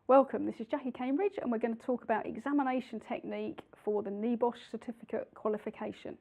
Welcome, this is Jackie Cambridge and we're going to talk about examination technique for the NEBOSH certificate qualification.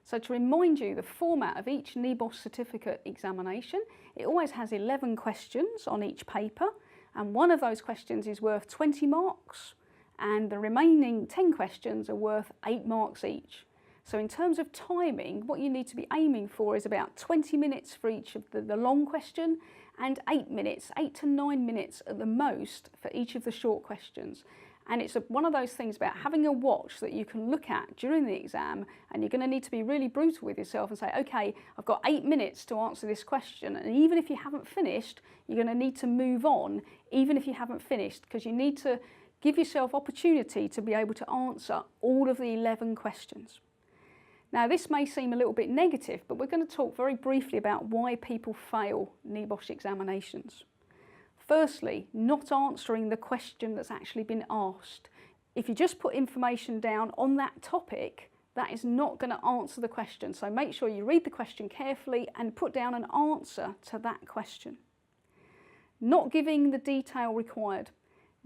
So to remind you, the format of each NEBOSH certificate examination, it always has 11 questions on each paper, and one of those questions is worth 20 marks and the remaining 10 questions are worth 8 marks each. So in terms of timing, what you need to be aiming for is about 20 minutes for each of the long question and 8 minutes, 8 to 9 minutes at the most for each of the short questions. And it's one of those things about having a watch that you can look at during the exam, and you're going to need to be really brutal with yourself and say, okay, I've got 8 minutes to answer this question, and even if you haven't finished, you're going to need to move on, even if you haven't finished, because you need to give yourself opportunity to be able to answer all of the 11 questions. Now this may seem a little bit negative, but we're going to talk very briefly about why people fail NEBOSH examinations. Firstly, not answering the question that's actually been asked. If you just put information down on that topic, that is not going to answer the question. So make sure you read the question carefully and put down an answer to that question. Not giving the detail required.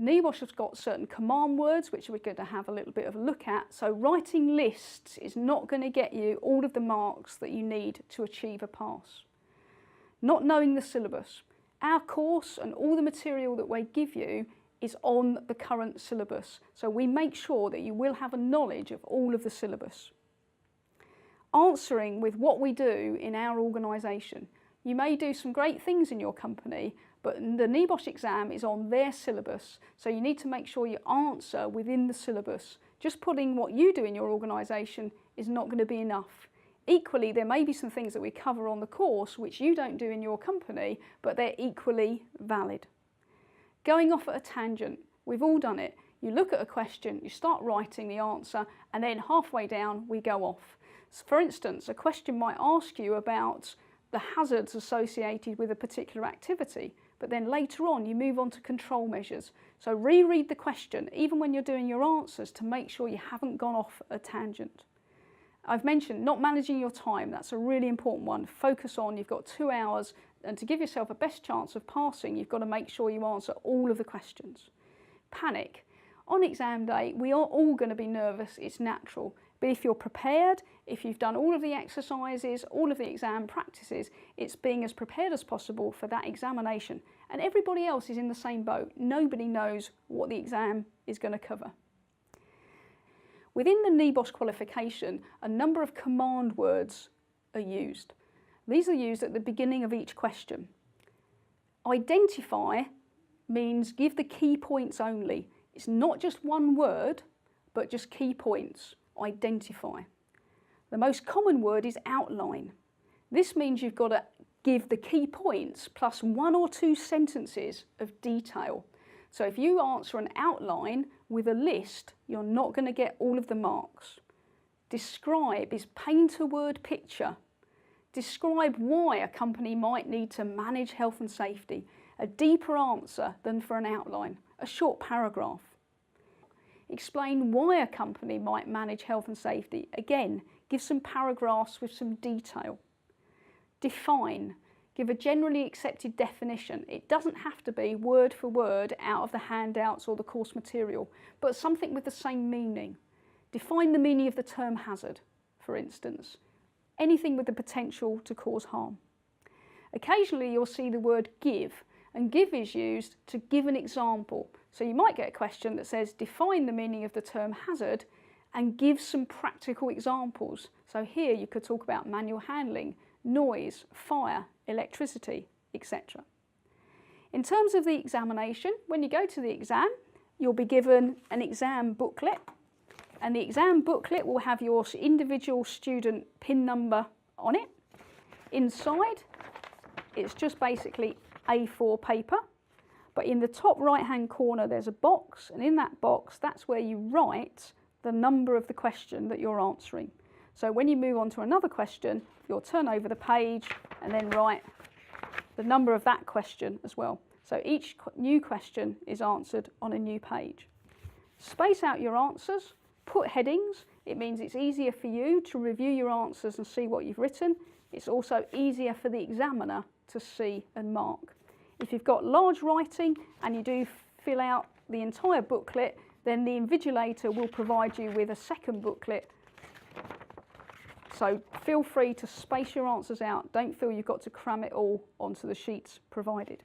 NEBOSH has got certain command words which we're going to have a little bit of a look at, so writing lists is not going to get you all of the marks that you need to achieve a pass. Not knowing the syllabus. Our course and all the material that we give you is on the current syllabus, so we make sure that you will have a knowledge of all of the syllabus. Answering with what we do in our organisation. You may do some great things in your company, but the NEBOSH exam is on their syllabus, so you need to make sure you answer within the syllabus. Just putting what you do in your organisation is not going to be enough. Equally, there may be some things that we cover on the course which you don't do in your company, but they're equally valid. Going off at a tangent, we've all done it. You look at a question, you start writing the answer, and then halfway down we go off. So for instance, a question might ask you about the hazards associated with a particular activity, but then later on you move on to control measures. So reread the question, even when you're doing your answers, to make sure you haven't gone off a tangent. I've mentioned not managing your time. That's a really important one. Focus on, you've got 2 hours, and to give yourself a best chance of passing, you've got to make sure you answer all of the questions. Panic. On exam day, we are all going to be nervous, it's natural. But if you're prepared, if you've done all of the exercises, all of the exam practices, it's being as prepared as possible for that examination. And everybody else is in the same boat. Nobody knows what the exam is going to cover. Within the NEBOSH qualification, a number of command words are used. These are used at the beginning of each question. Identify means give the key points only. It's not just one word, but just key points. Identify. The most common word is outline. This means you've got to give the key points plus 1 or 2 sentences of detail. So if you answer an outline with a list, you're not going to get all of the marks. Describe is paint a word picture. Describe why a company might need to manage health and safety. A deeper answer than for an outline, a short paragraph. Explain why a company might manage health and safety. Again, give some paragraphs with some detail. Define. Give a generally accepted definition. It doesn't have to be word for word out of the handouts or the course material, but something with the same meaning. Define the meaning of the term hazard, for instance. Anything with the potential to cause harm. Occasionally you'll see the word give, and give is used to give an example. So you might get a question that says define the meaning of the term hazard and give some practical examples. So here you could talk about manual handling, noise, fire, electricity, etc. In terms of the examination, when you go to the exam, you'll be given an exam booklet, and the exam booklet will have your individual student PIN number on it. Inside, it's just basically A4 paper, but in the top right hand corner there's a box, and in that box that's where you write the number of the question that you're answering. So when you move on to another question, you'll turn over the page and then write the number of that question as well. So each new question is answered on a new page. Space out your answers, put headings. It means it's easier for you to review your answers and see what you've written. It's also easier for the examiner to see and mark. If you've got large writing and you do fill out the entire booklet, then the invigilator will provide you with a second booklet. So feel free to space your answers out. Don't feel you've got to cram it all onto the sheets provided.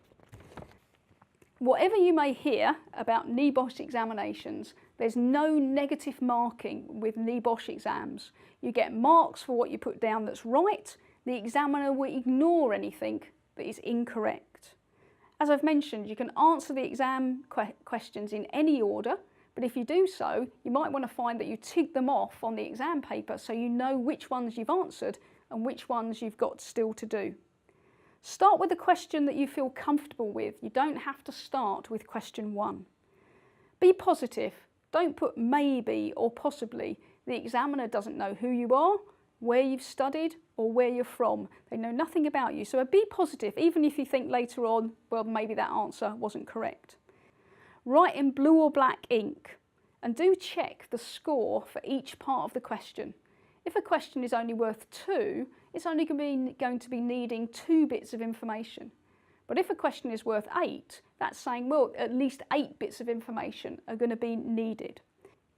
Whatever you may hear about NEBOSH examinations, there's no negative marking with NEBOSH exams. You get marks for what you put down that's right. The examiner will ignore anything that is incorrect. As I've mentioned, you can answer the exam questions in any order, but if you do so, you might want to find that you tick them off on the exam paper so you know which ones you've answered and which ones you've got still to do. Start with a question that you feel comfortable with. You don't have to start with question 1. Be positive. Don't put maybe or possibly. The examiner doesn't know who you are, where you've studied, or where you're from. They know nothing about you. So be positive, even if you think later on, well, maybe that answer wasn't correct. Write in blue or black ink, and do check the score for each part of the question. If a question is only worth 2, it's only going to be needing 2 bits of information. But if a question is worth 8, that's saying, well, at least 8 bits of information are going to be needed.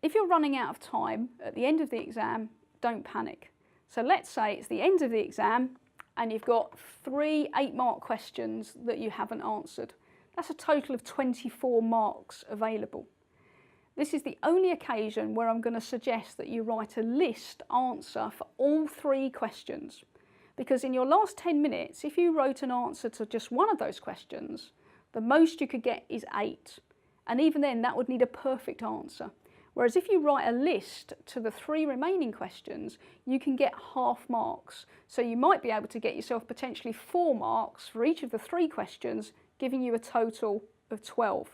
If you're running out of time at the end of the exam, don't panic. So let's say it's the end of the exam and you've got 3 8-mark questions that you haven't answered. That's a total of 24 marks available. This is the only occasion where I'm going to suggest that you write a list answer for all 3 questions. Because in your last 10 minutes, if you wrote an answer to just one of those questions, the most you could get is 8. And even then, that would need a perfect answer. Whereas if you write a list to the 3 remaining questions, you can get half marks. So you might be able to get yourself potentially 4 marks for each of the 3 questions, giving you a total of 12.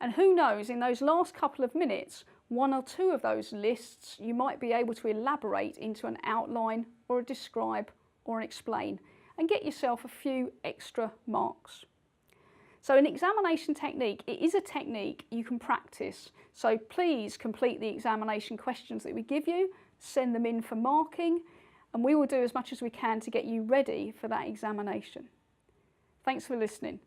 And who knows, in those last couple of minutes, 1 or 2 of those lists, you might be able to elaborate into an outline or a describe or an explain and get yourself a few extra marks. So an examination technique, it is a technique you can practice. So please complete the examination questions that we give you, send them in for marking, and we will do as much as we can to get you ready for that examination. Thanks for listening.